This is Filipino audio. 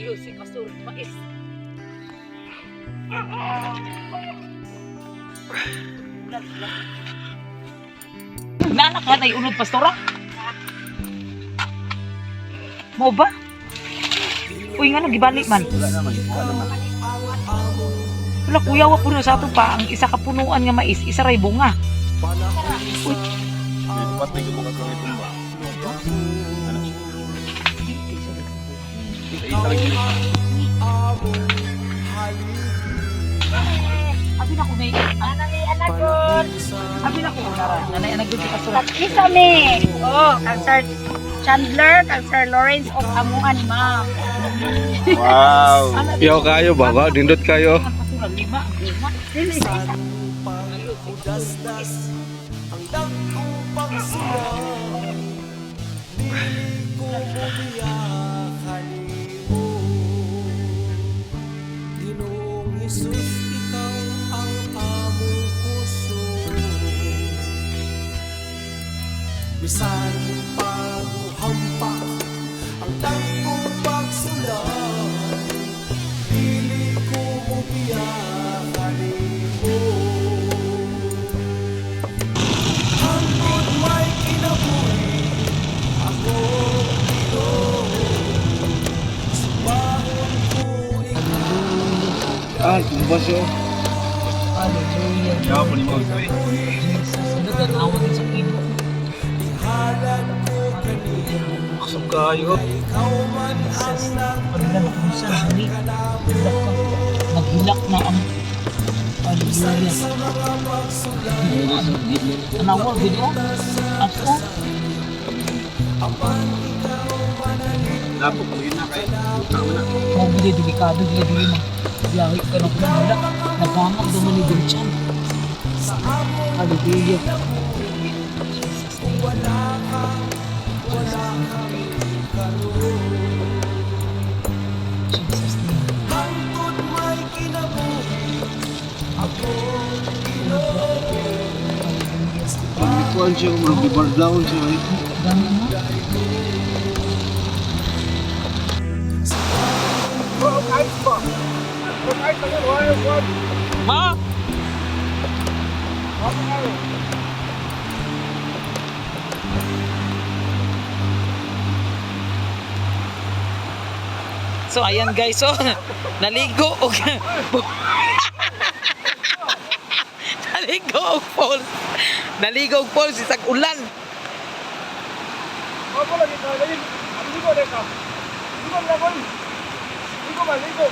Ayusin kasur mais. Nanak ka na iunod pastora? Mo ba? Uy nga no, gibalik man. Wala naman. Wala kuya, wa puno sa ato pa. Ang isa kapunuan nga mais, isa ray bunga. Uy. Dito pati ko bukas ng itong ba. Ano? Isa lagi. Abi na ko may Anak ko. Abi na ko nanay anak gud ka surat. Isa mi. Oh, kang Sir Chandler, kang Sir Lawrence of Amuan ni Ma'am. Wow. Yaw kayo ba? Dindot kayo. Pasuran lima, bunga. Dili isa. Bisan paghampak ang dagkong pagsulat, dili ko mubiyakan mo. Hangtod may kinabuhi ako dito, subahon ko ikaw. Lumabas yun. Hallelujah. Yaw po ni mo. Jesus, ang awan sa imo. Maksud kayo. Jesus, pagdala ko sa hari. Naghilak na ang hallelujah. Anawag din o. Ako. Dapo pag yun na kayo. Tama na. Mau bili delikado dia dulu mah. Yahi ka na kumula. Nagangag naman ni Dilchan. Hallelujah. Jesus name. Hangtod may kinabuhi ako dito. Pagkuhan siya, mag-bardawon siya. Dami mo. Ma! So ayan guys, so naligo og naligo og falls. Naligo og falls isang ulan. Apa lagi kalian? Ligo deka. Ligo na boy. Ligo ba ligo.